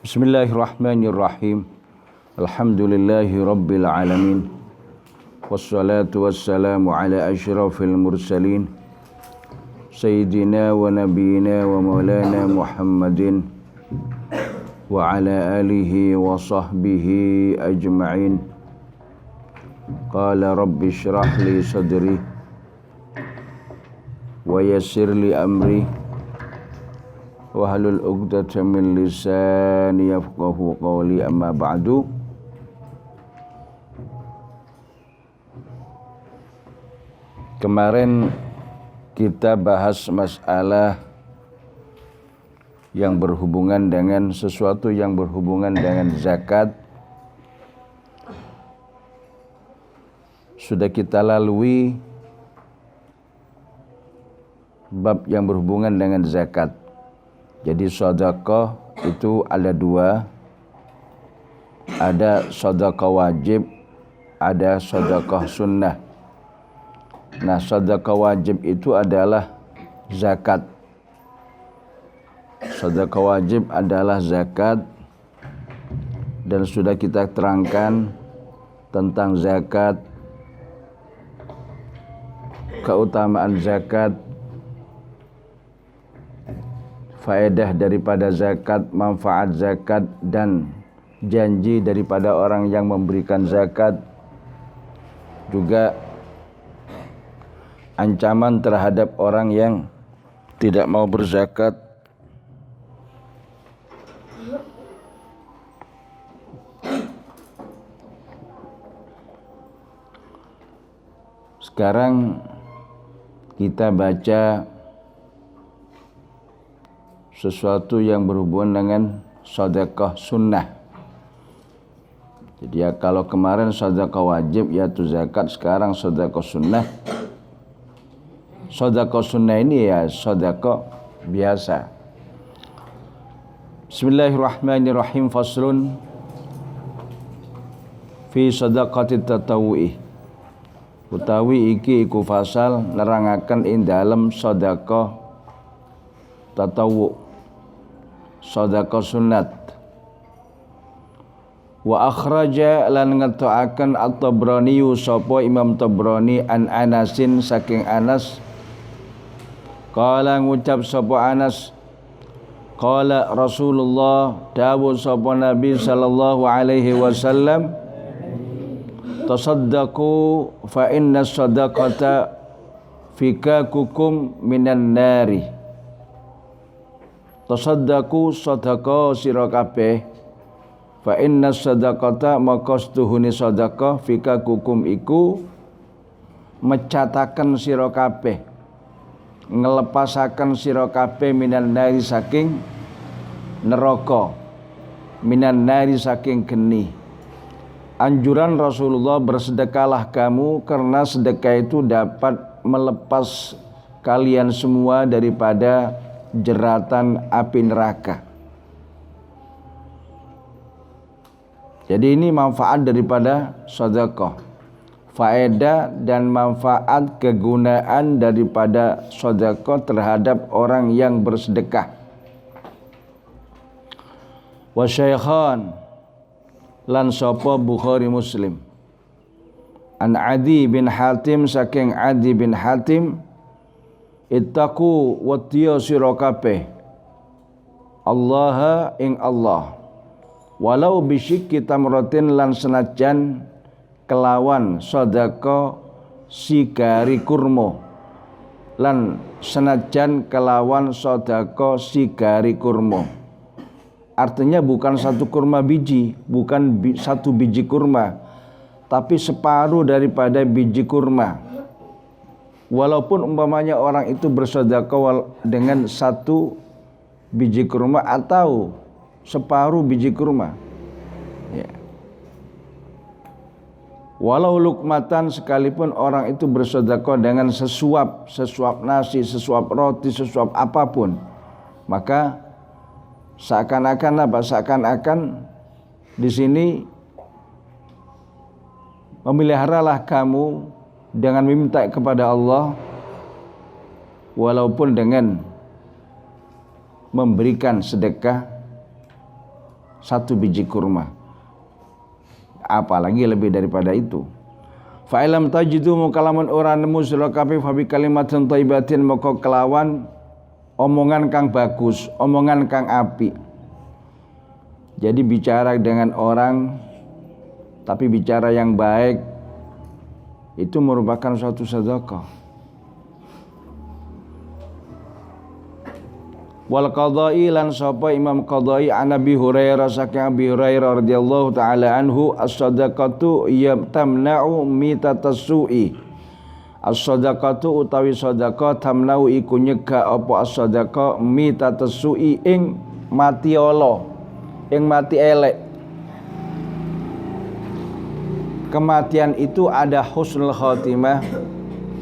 Bismillahirrahmanirrahim. Alhamdulillahi rabbil alamin. Wassalatu wassalamu ala asyrafil mursalin Sayyidina wa nabiyina wa maulana Muhammadin wa ala alihi wa sahbihi ajma'in. Qala rabbi syrah li sadri wa yassir li amri wahlul 'uqdatam min lisani yafqahu qawli, amma ba'du. Kemarin kita bahas masalah yang berhubungan dengan sesuatu yang berhubungan dengan zakat. Sudah kita lalui bab yang berhubungan dengan zakat. Jadi sedekah itu ada dua. Ada sedekah wajib, ada sedekah sunnah. Nah, sedekah wajib itu adalah zakat. Sedekah wajib adalah zakat, dan sudah kita terangkan tentang zakat, keutamaan zakat, faedah daripada zakat, manfaat zakat, dan janji daripada orang yang memberikan zakat. Juga ancaman terhadap orang yang tidak mau berzakat. Sekarang kita baca sesuatu yang berhubungan dengan sedekah sunnah. Jadi kalau kemarin sedekah wajib yaitu zakat, sekarang sedekah sunnah. Sedekah sunnah ini ya sedekah biasa. Bismillahirrahmanirrahim. Faslun fi sedekatit tatawu'i. Utawi iki iku fasal nerangaken ing dalem sedekah tatawu, sedekah sunat. Wa akhraja lan ngetokake At-Tabrani sapa Imam Tabrani an Anasin saking Anas. Qala ngucap sapa Anas, qala Rasulullah, dawuh sapa Nabi sallallahu alaihi wasallam, tasaddaqu fa inna sadaqata fikakukum minan nari. Tasaddaqu sedekah sira kabeh, fa inna sadaqata maqastuhuni sedekah fikakukum iku mecataken sira kabeh, ngelepasaken sira kabeh minan nari saking neraka, minan nari saking geni. Anjuran Rasulullah, bersedekahlah kamu karena sedekah itu dapat melepas kalian semua daripada jeratan api neraka. Jadi ini manfaat daripada sedekah. Faedah dan manfaat kegunaan daripada sedekah terhadap orang yang bersedekah. Wa syaikhan lan sapa Bukhari Muslim an Adi bin Hatim saking Adi bin Hatim, ittaqu watiya sira kabeh Allah ing Allah, walau bisyikki tamratin lan senajan kelawan sedekah sigari kurma, lan senajan kelawan sedekah sigari kurma. Artinya bukan satu kurma biji, bukan satu biji kurma, tapi separuh daripada biji kurma. Walaupun umpamanya orang itu bersedekah dengan satu biji kurma atau separuh biji kurma, ya. Walau lukmatan, sekalipun orang itu bersedekah dengan sesuap nasi, sesuap roti, sesuap apapun, maka seakan-akan di sini memeliharalah kamu dengan meminta kepada Allah, walaupun dengan memberikan sedekah 1 biji kurma. Apalagi lebih daripada itu. Fa ilam tajidu mukalaman ora nemu sira kabeh fa bi kalimatin thayyibatin moko kelawan omongan kang bagus, omongan kang apik. Jadi bicara dengan orang tapi bicara yang baik itu merupakan suatu sedekah. Wal qadai lan sapa Imam Qadai an Abi Hurairah saking Abi Hurairah radhiyallahu taala anhu as-sadaqatu tamna'u mitatasu'i. As-sadaqatu utawi sedekah tamna'u iku nyegah apa as-sadaqah mitatasu'i ing mati ala, ing mati elek. Kematian itu ada husnul khatimah,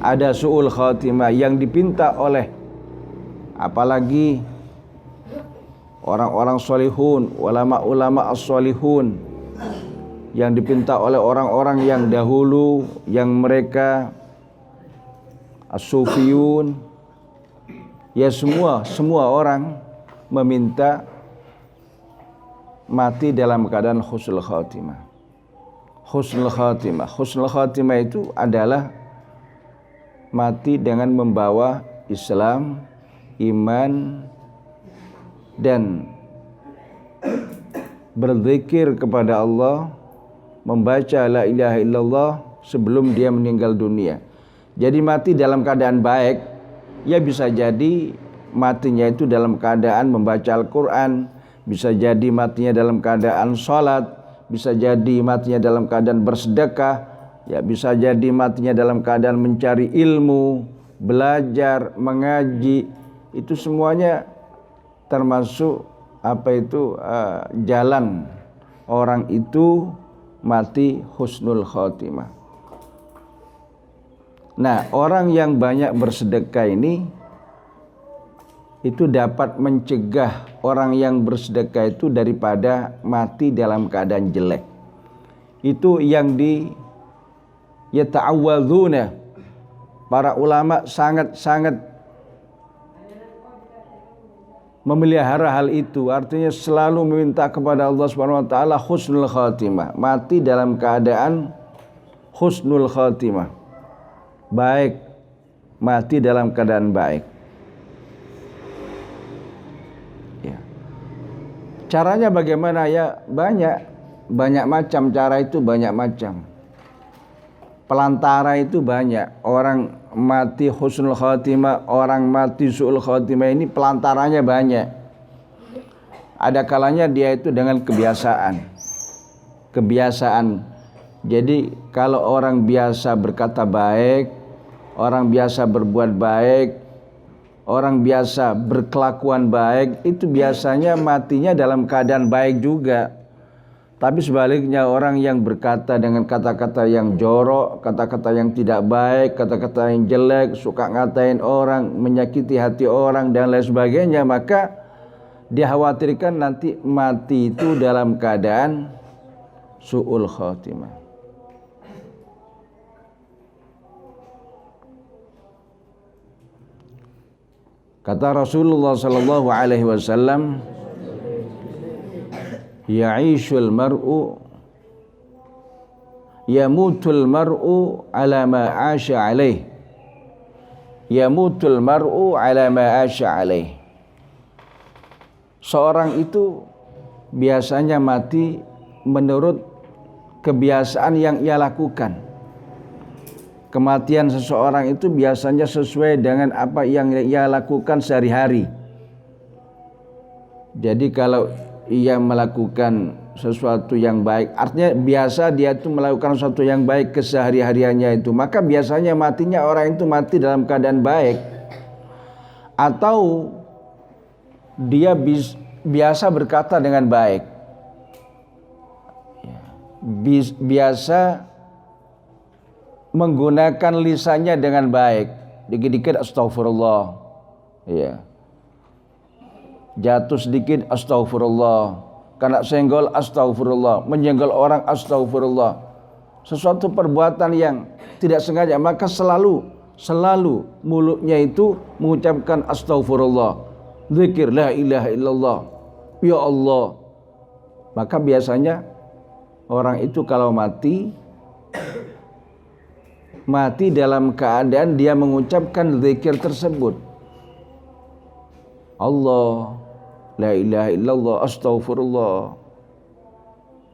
ada su'ul khatimah yang dipinta oleh apalagi orang-orang solihun, ulama-ulama as-solihun yang dipinta oleh orang-orang yang dahulu, yang mereka as-sufiyun, ya semua orang meminta mati dalam keadaan husnul khatimah. Husnul khatimah, husnul khatimah itu adalah mati dengan membawa Islam, iman, dan berzikir kepada Allah, membaca la ilaha illallah sebelum dia meninggal dunia. Jadi mati dalam keadaan baik, ya bisa jadi matinya itu dalam keadaan membaca Al-Quran, bisa jadi matinya dalam keadaan sholat, bisa jadi matinya dalam keadaan bersedekah, ya bisa jadi matinya dalam keadaan mencari ilmu, belajar, mengaji. Itu semuanya termasuk jalan orang itu mati husnul khotimah. Nah, orang yang banyak bersedekah ini itu dapat mencegah orang yang bersedekah itu daripada mati dalam keadaan jelek. Itu yang yata'awwadzuna. Para ulama sangat memelihara hal itu, artinya selalu meminta kepada Allah Subhanahu wa taala husnul khatimah, mati dalam keadaan husnul khatimah, baik, mati dalam keadaan baik. Ya. Caranya bagaimana ya? Banyak macam cara itu, banyak macam. Pelantara itu banyak. Orang mati husnul khatimah, orang mati su'ul khatimah ini pelantaranya banyak. Ada kalanya dia itu dengan kebiasaan. Jadi kalau orang biasa berkata baik, orang biasa berbuat baik, orang biasa berkelakuan baik, itu biasanya matinya dalam keadaan baik juga. Tapi sebaliknya orang yang berkata dengan kata-kata yang jorok, kata-kata yang tidak baik, kata-kata yang jelek, suka ngatain orang, menyakiti hati orang dan lain sebagainya, maka dikhawatirkan nanti mati itu dalam keadaan su'ul khatimah. Kata Rasulullah sallallahu alaihi wasallam, ya'ishul mar'u yamutul mar'u ala ma 'asha 'alaih. Yamutul mar'u ala ma 'asha 'alaih. Seorang itu biasanya mati menurut kebiasaan yang ia lakukan. Kematian seseorang itu biasanya sesuai dengan apa yang ia lakukan sehari-hari. Jadi kalau ia melakukan sesuatu yang baik, artinya biasa dia itu melakukan sesuatu yang baik kesehari-hariannya itu, maka biasanya matinya orang itu mati dalam keadaan baik. Atau dia biasa berkata dengan baik, biasa menggunakan lisannya dengan baik, dikit-dikit astagfirullah, ya, jatuh sedikit astagfirullah, kena senggol astagfirullah, menyenggol orang astagfirullah, sesuatu perbuatan yang tidak sengaja, maka selalu mulutnya itu mengucapkan astagfirullah, zikir la ilaha illallah, ya Allah, Maka biasanya orang itu kalau mati dalam keadaan dia mengucapkan zikir tersebut. Allah, la ilaha illallah, astaghfirullah,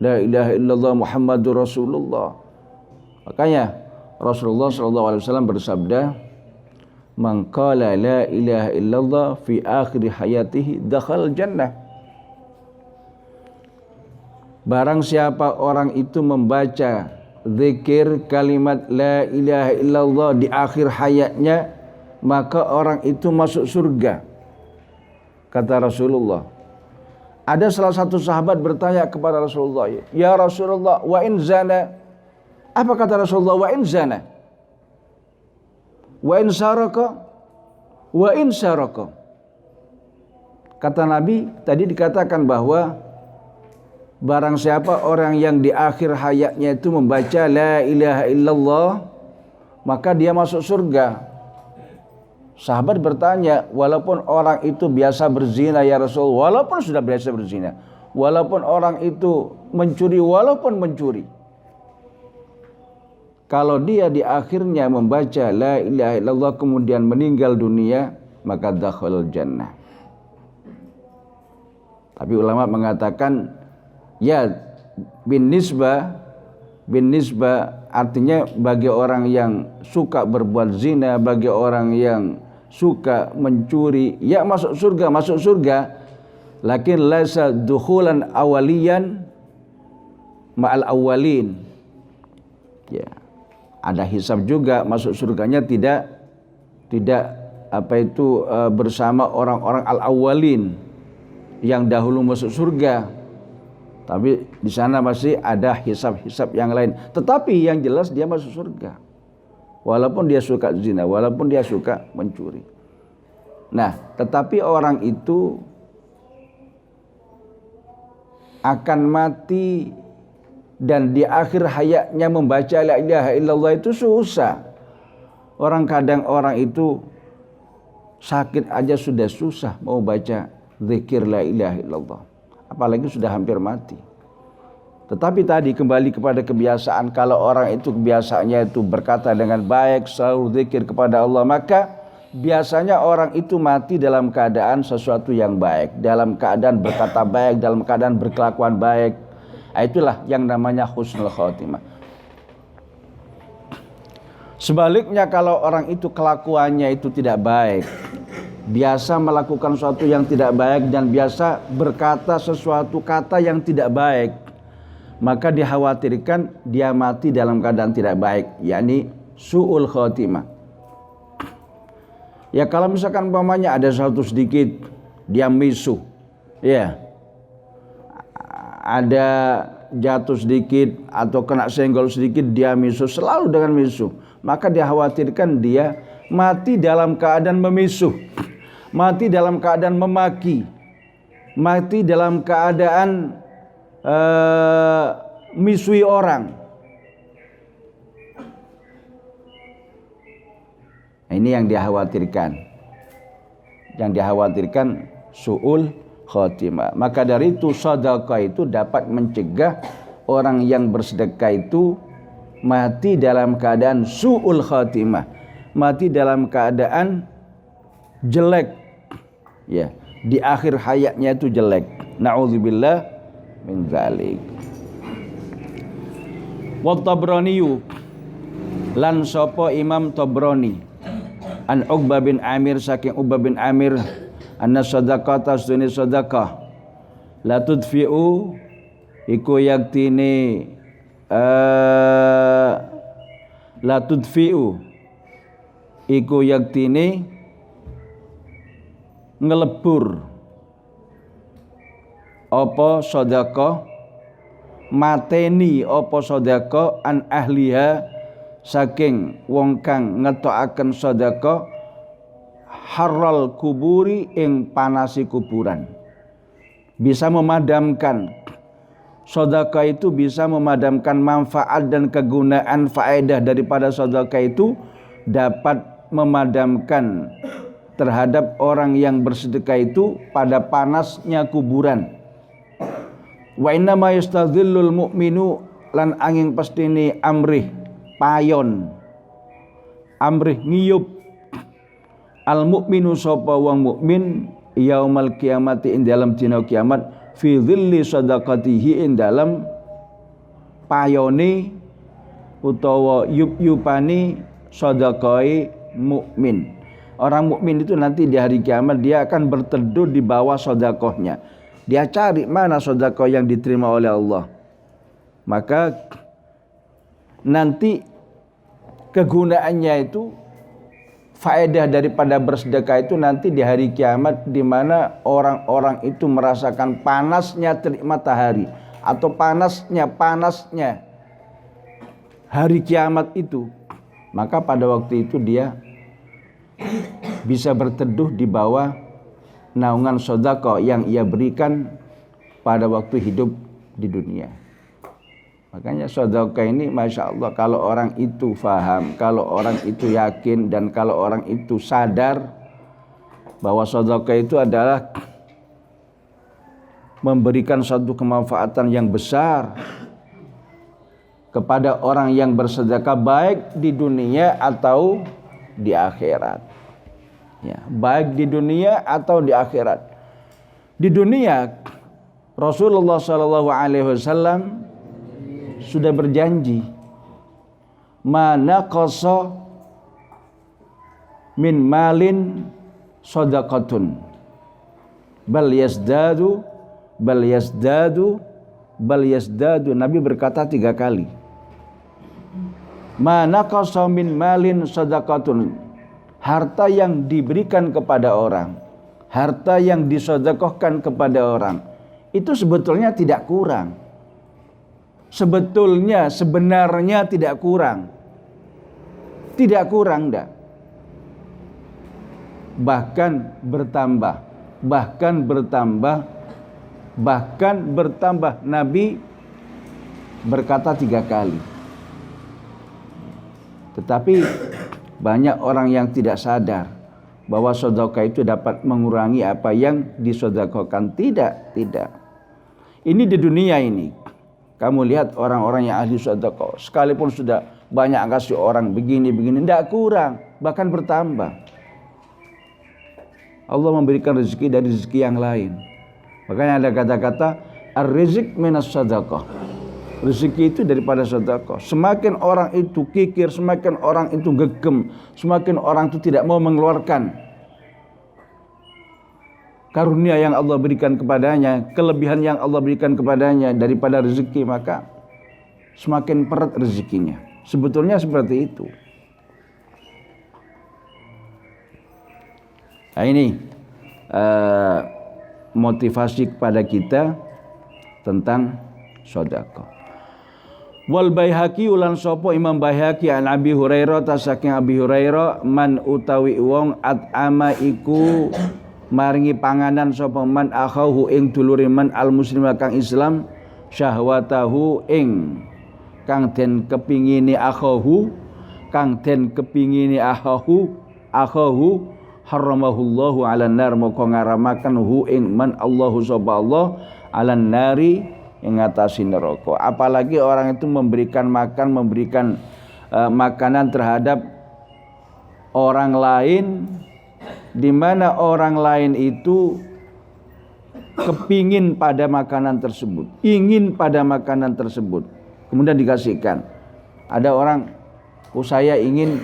la ilaha illallah, Muhammadur Rasulullah. Makanya Rasulullah SAW bersabda, man qala la ilaha illallah fi akhir hayatihi dakhal jannah. Barang siapa orang itu membaca zikir kalimat la ilaha illallah di akhir hayatnya, maka orang itu masuk surga, kata Rasulullah. Ada salah satu sahabat bertanya kepada Rasulullah, ya Rasulullah, wa in zana? Apa kata Rasulullah? Wa in zana, wa in saraka, wa in saraka. Kata Nabi, tadi dikatakan bahwa barang siapa orang yang di akhir hayatnya itu membaca la ilaha illallah, maka dia masuk surga. Sahabat bertanya, walaupun orang itu biasa berzina ya Rasul, walaupun sudah biasa berzina, walaupun orang itu mencuri, walaupun mencuri, kalau dia di akhirnya membaca la ilaha illallah kemudian meninggal dunia, maka dakhalul jannah. Tapi ulama mengatakan ya bin nisbah artinya bagi orang yang suka berbuat zina, bagi orang yang suka mencuri, ya masuk surga, lakin laisa dukhulan awaliyan ma'al awalin. Ya, ada hisab juga, masuk surganya tidak bersama orang-orang al-awwalin yang dahulu masuk surga. Tapi di sana masih ada hisab-hisab yang lain. Tetapi yang jelas dia masuk surga. Walaupun dia suka zina, walaupun dia suka mencuri. Nah, tetapi orang itu akan mati dan di akhir hayatnya membaca la ilaha illallah itu susah. Kadang orang itu sakit aja sudah susah mau baca zikir la ilaha illallah, apalagi sudah hampir mati. Tetapi tadi kembali kepada kebiasaan, kalau orang itu kebiasaannya itu berkata dengan baik, selalu zikir kepada Allah, maka biasanya orang itu mati dalam keadaan sesuatu yang baik, dalam keadaan berkata baik, dalam keadaan berkelakuan baik. Itulah yang namanya husnul khotimah. Sebaliknya kalau orang itu kelakuannya itu tidak baik, biasa melakukan sesuatu yang tidak baik dan biasa berkata sesuatu kata yang tidak baik, maka dikhawatirkan dia mati dalam keadaan tidak baik, yakni su'ul khotimah. Ya kalau misalkan umpamanya ada sesuatu sedikit dia misuh, ya ada jatuh sedikit atau kena senggol sedikit dia misuh, selalu dengan misuh, maka dikhawatirkan dia mati dalam keadaan memisuh, mati dalam keadaan memaki, mati dalam keadaan misui orang. Ini yang dikhawatirkan. Yang dikhawatirkan su'ul khotimah. Maka dari itu sedekah itu dapat mencegah orang yang bersedekah itu mati dalam keadaan su'ul khotimah, mati dalam keadaan jelek. Ya, di akhir hayatnya itu jelek. Na'udzubillah min dzalik. Wa Tabraniyu lan sapa Imam Tabrani an Uqbah bin Amir saking Uqbah bin Amir anna sadaqata sunni sadaqah la tudfi'u iku yaktine la tudfi'u iku yaktine ngelebur apa sedekah, mateni apa sedekah an ahliha saking wong kang ngetokaken sedekah harral kuburi ing panasi kuburan. Bisa memadamkan sedekah itu, bisa memadamkan manfaat dan kegunaan faedah daripada sedekah itu, dapat memadamkan terhadap orang yang bersedekah itu pada panasnya kuburan. Wa inna ma yastadhillul mu'minu lan angin pastine amrih payon amrih ngiyup al mukminu sapa wong mukmin yaumal kiamati ing dalam dina kiamat fi dhilli sadaqatihi ing dalam payone utawa yup-yupani sedekah mukmin. Orang mukmin itu nanti di hari kiamat dia akan berteduh di bawah sedekahnya. Dia cari mana sedekah yang diterima oleh Allah. Maka nanti kegunaannya itu faedah daripada bersedekah itu nanti di hari kiamat, di mana orang-orang itu merasakan panasnya terik matahari atau panasnya hari kiamat itu. Maka pada waktu itu dia bisa berteduh di bawah naungan sedekah yang ia berikan pada waktu hidup di dunia. Makanya sedekah ini Masya Allah, kalau orang itu faham, kalau orang itu yakin, dan kalau orang itu sadar bahwa sedekah itu adalah memberikan satu kemanfaatan yang besar kepada orang yang bersedekah, baik di dunia atau di akhirat. Ya, baik di dunia atau di akhirat. Di dunia Rasulullah SAW sudah berjanji, mana qasa min malin sadaqatun bal yazdadu. Nabi berkata 3 kali, mana qasa min malin sadaqatun, harta yang diberikan kepada orang, harta yang disedekahkan kepada orang, itu sebetulnya tidak kurang. Sebenarnya tidak kurang. Tidak kurang dah. Bahkan bertambah. Nabi berkata 3 kali. Tetapi banyak orang yang tidak sadar bahwa sedekah itu dapat mengurangi apa yang disedekahkan. Tidak. Ini di dunia ini. Kamu lihat orang-orang yang ahli sedekah, sekalipun sudah banyak kasih orang begini, tidak kurang, bahkan bertambah. Allah memberikan rezeki dari rezeki yang lain. Makanya ada kata-kata ar-rizq minas sedekah. Rezeki itu daripada sedekah. Semakin orang itu kikir, semakin orang itu gegem, semakin orang itu tidak mau mengeluarkan karunia yang Allah berikan kepadanya, kelebihan yang Allah berikan kepadanya daripada rezeki, maka semakin perat rezekinya. Sebetulnya seperti itu. Nah, ini motivasi kepada kita tentang sedekah. Wal Baihaqi ulan sapa Imam Baihaqi an Abi Hurairah saking Abi Hurairah, man utawi wong at'ama iku maringi panganan sapa man akhahu ing dulure man al muslim kang Islam, syahwatahu ing kang den kepingini akhahu haramahullahu ala nar, moko ngaramaken hu ing man Allahu sapa Allah ala nari yang ngatasi neraka. Apalagi orang itu memberikan makanan terhadap orang lain, di mana orang lain itu kepingin pada makanan tersebut, ingin pada makanan tersebut, kemudian dikasihkan. Ada orang, saya ingin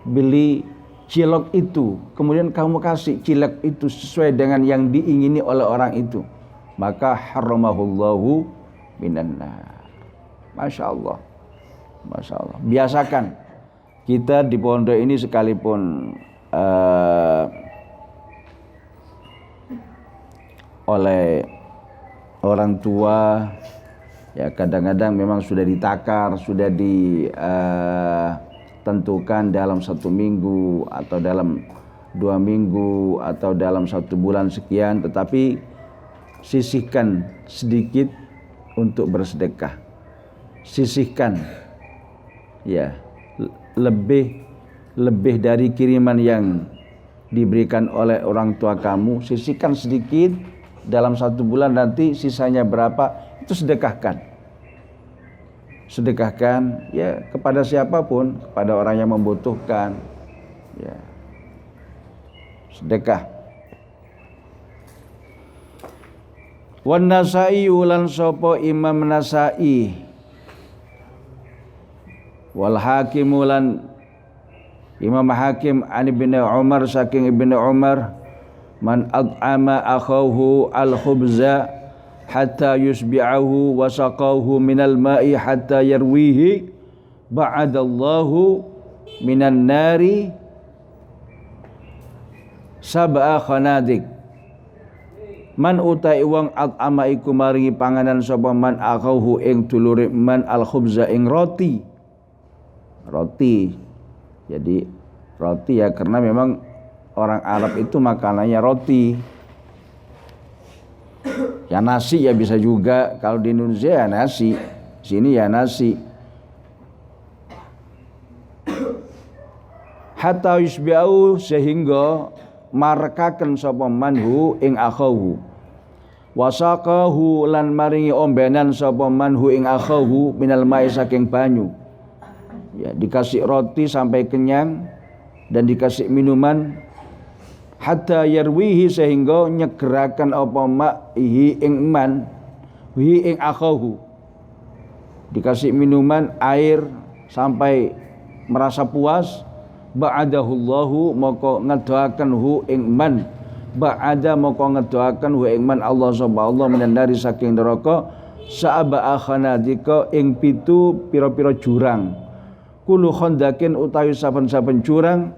beli cilok itu, kemudian kamu kasih cilok itu sesuai dengan yang diingini oleh orang itu, maka haramahullahu minan nar. Masya Allah. Biasakan kita di pondok ini, sekalipun oleh orang tua, ya kadang-kadang memang sudah ditakar, sudah ditentukan dalam 1 minggu atau dalam 2 minggu atau dalam 1 bulan sekian, tetapi sisihkan sedikit untuk bersedekah. Sisihkan, ya, lebih dari kiriman yang diberikan oleh orang tua kamu. Sisihkan sedikit dalam 1 bulan, nanti sisanya berapa itu sedekahkan. Sedekahkan ya kepada siapapun, kepada orang yang membutuhkan. Ya. Sedekah. Wan Nasa'i ulan sapa Imam Nasa'i wal Hakim ulan Imam Hakim an Ibnu Umar saking Ibnu Umar man at'ama akhahu al-khubza hatta yusbi'ahu wa saqahu minal ma'i hatta yarwihi ba'adallahu minan nari sab'a khanadik. Man utai wong at'ama iku maringi panganan sapa man akhahu ing dulure man al-khubza ing roti. Jadi roti ya karena memang orang Arab itu makanannya roti. Ya nasi ya bisa juga, kalau di Indonesia ya nasi, sini ya nasi. Hatta yusbi'u sehingga markaken sapa manhu ing akhahu. Wasaqahu lan maringi ombenan sapa manhu ing akhahu minal ma'i saking banyu. Ya dikasih roti sampai kenyang dan dikasih minuman hatta yarwihi sehingga nyegerakan apa ma'ihi ing man wi ing akhahu, dikasih minuman air sampai merasa puas. Ba'adahullahu moko ngedoakan hu ing man, ba'ada moko ngedoakan hu ing man Allah subhanahu minan dari saking neraka sa'aba akhanadika ing pitu pira-pira jurang. Kulu khandakin utawi saben-saben jurang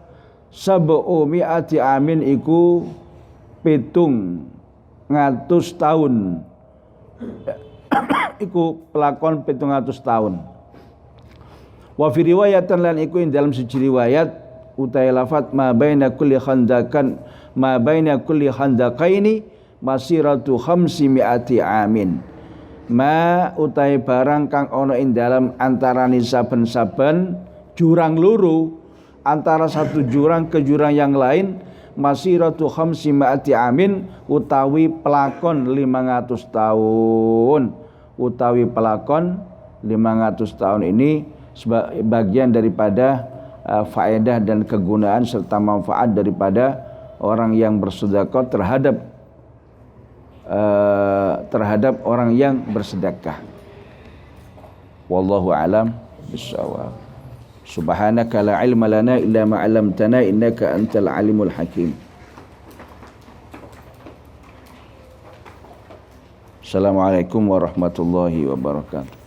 sab'u mi'ati amin iku 700 tahun. Iku pelakon 700 tahun. Wa fi riwayatan lan iku ing dalam siji riwayat utawi lafat ma baina kulli khandaqaini masiratu 500 amin. Ma utawi barang kang ana ing dalam antarane saben-saben jurang loro, antara satu jurang ke jurang yang lain masiratu 500 amin utawi pelakon 500 tahun. Utawi pelakon 500 tahun ini bagian daripada faedah dan kegunaan serta manfaat daripada orang yang bersedekah terhadap orang yang bersedekah. Wallahu alam bissawab. Subhanaka la ilma lana illa ma 'allamtana innaka antal alimul hakim. Assalamualaikum warahmatullahi wabarakatuh.